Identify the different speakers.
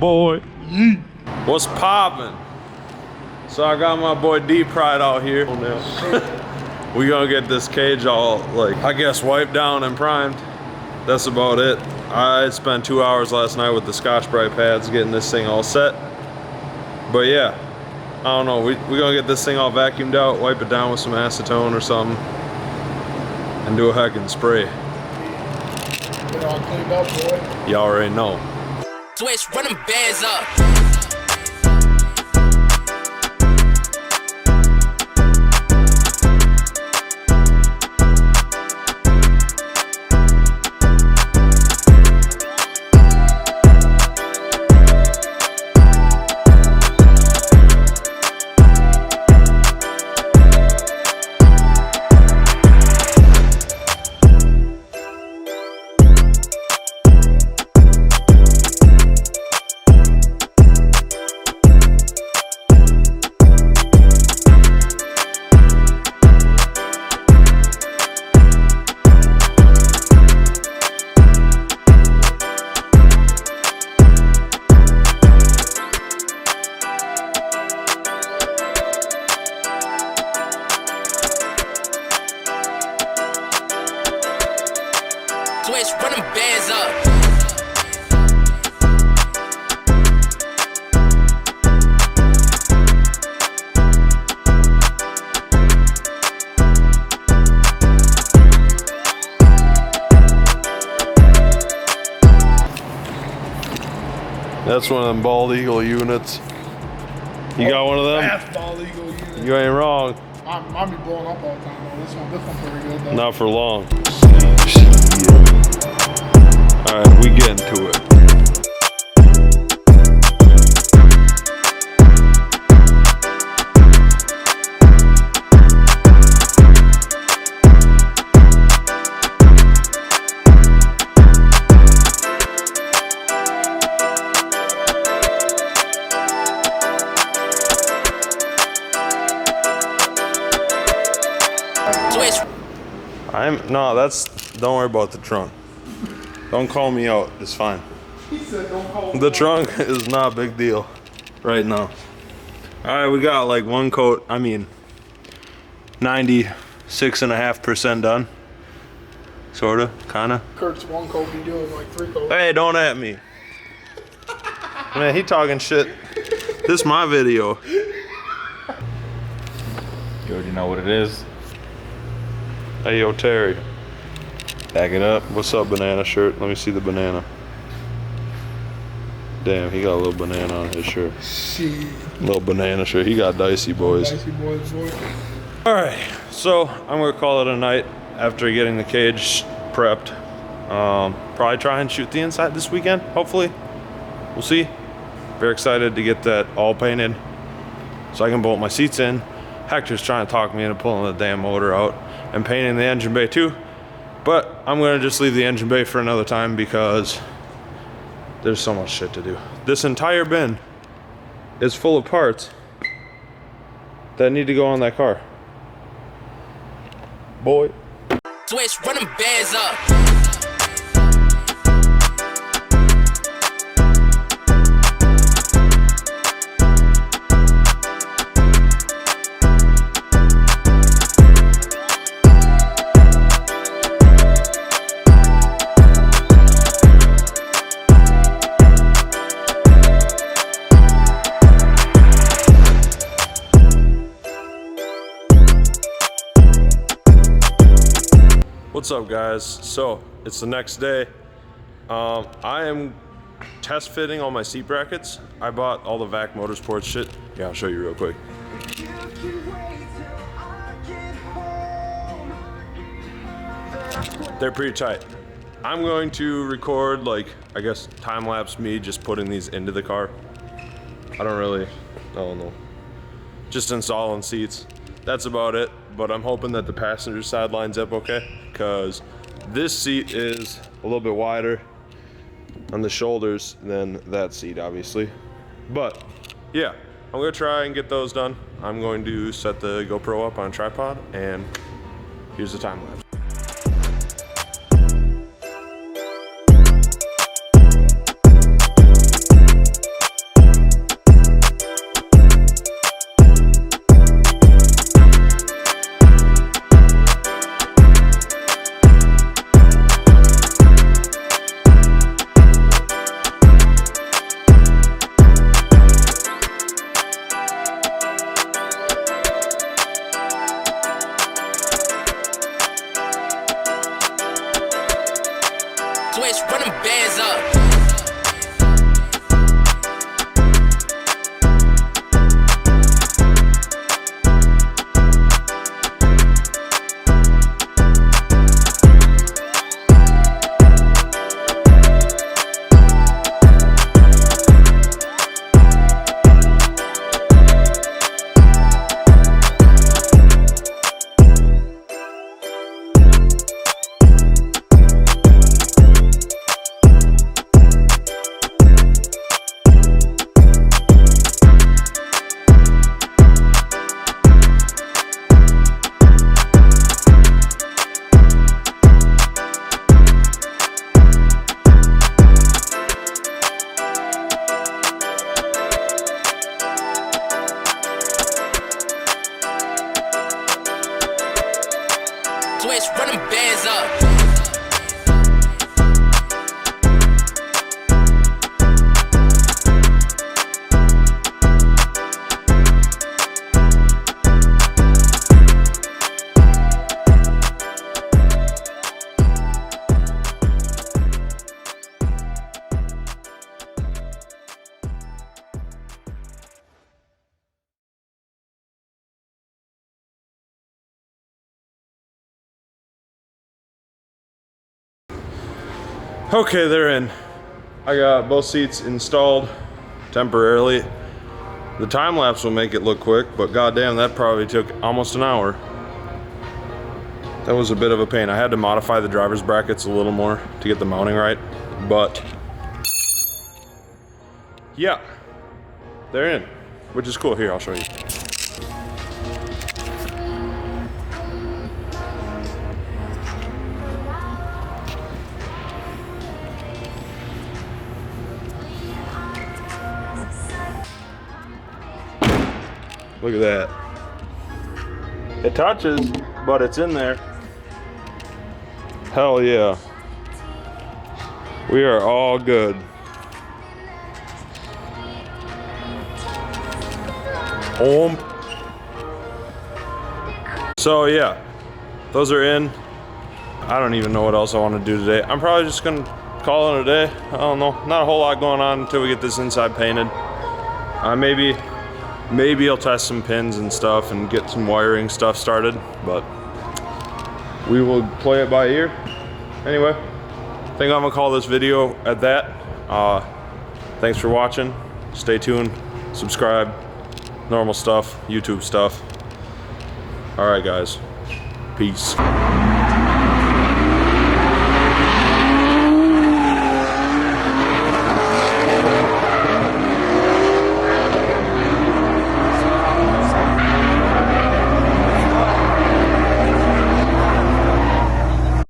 Speaker 1: boy. Yeet. What's poppin'? So I got my boy Deep Pride out here. We gonna get this cage all, like, I guess wiped down and primed. That's about it. I spent 2 hours last night with the Scotch-Brite pads getting this thing all set. But yeah, I don't know. We gonna get this thing all vacuumed out, wipe it down with some acetone or something, and do a heckin' spray.
Speaker 2: Get it all cleaned up, boy.
Speaker 1: You already know.
Speaker 3: Switch, run them bands up. Switch, run them bands up.
Speaker 1: That's one of them bald eagle units. You got one of them?
Speaker 2: That's bald eagle unit.
Speaker 1: You ain't wrong.
Speaker 2: I'm be blowing up all the time though. This one's pretty good though.
Speaker 1: Not for long. Alright, we get into it. Don't worry about the trunk. Don't call me out, it's fine.
Speaker 2: He said don't call me
Speaker 1: The
Speaker 2: out.
Speaker 1: trunk is not a big deal right now. All right, we got like one coat, 96.5% done. Sorta, kinda.
Speaker 2: Kurt's one coat, be doing like 3 coats.
Speaker 1: Hey, don't at me. Man, he talking shit. This my video.
Speaker 4: You already know what it is.
Speaker 1: Hey, yo, Terry.
Speaker 4: Back it up.
Speaker 1: What's up, banana shirt? Let me see the banana. Damn, he got a little banana on his shirt.
Speaker 2: Shit.
Speaker 1: Little banana shirt. He got dicey boys.
Speaker 2: Dicey boys, boy.
Speaker 1: All right, so I'm gonna call it a night after getting the cage prepped. Probably try and shoot the inside this weekend, hopefully. We'll see. Very excited to get that all painted so I can bolt my seats in. Hector's trying to talk me into pulling the damn motor out and painting the engine bay too. But I'm gonna just leave the engine bay for another time because there's so much shit to do. This entire bin is full of parts that need to go on that car. Boy.
Speaker 3: Switch, run them bands up.
Speaker 1: What's up, guys? So it's the next day. I am test fitting all my seat brackets. I bought all the VAC Motorsport shit. Yeah, I'll show you real quick. They're pretty tight. I'm going to record, like, I guess time lapse me just putting these into the car. I don't know. Just installing seats. That's about it. But I'm hoping that the passenger side lines up okay, because this seat is a little bit wider on the shoulders than that seat, obviously. But yeah, I'm gonna try and get those done. I'm going to set the GoPro up on a tripod, and here's the time lapse.
Speaker 3: Switch, run them bands up.
Speaker 1: Okay, they're in. I got both seats installed temporarily. The time lapse will make it look quick, but goddamn, that probably took almost an hour. That was a bit of a pain. I had to modify the driver's brackets a little more to get the mounting right, but yeah, they're in, which is cool. Here, I'll show you. Look at that. It touches, but it's in there. Hell yeah. We are all good. So yeah, those are in. I don't even know what else I want to do today. I'm probably just gonna call it a day. I don't know. Not a whole lot going on until we get this inside painted. Maybe I'll test some pins and stuff and get some wiring stuff started, but we will play it by ear. Anyway, I think I'm gonna call this video at that. Thanks for watching. Stay tuned, subscribe, normal stuff, YouTube stuff. All right, guys, peace.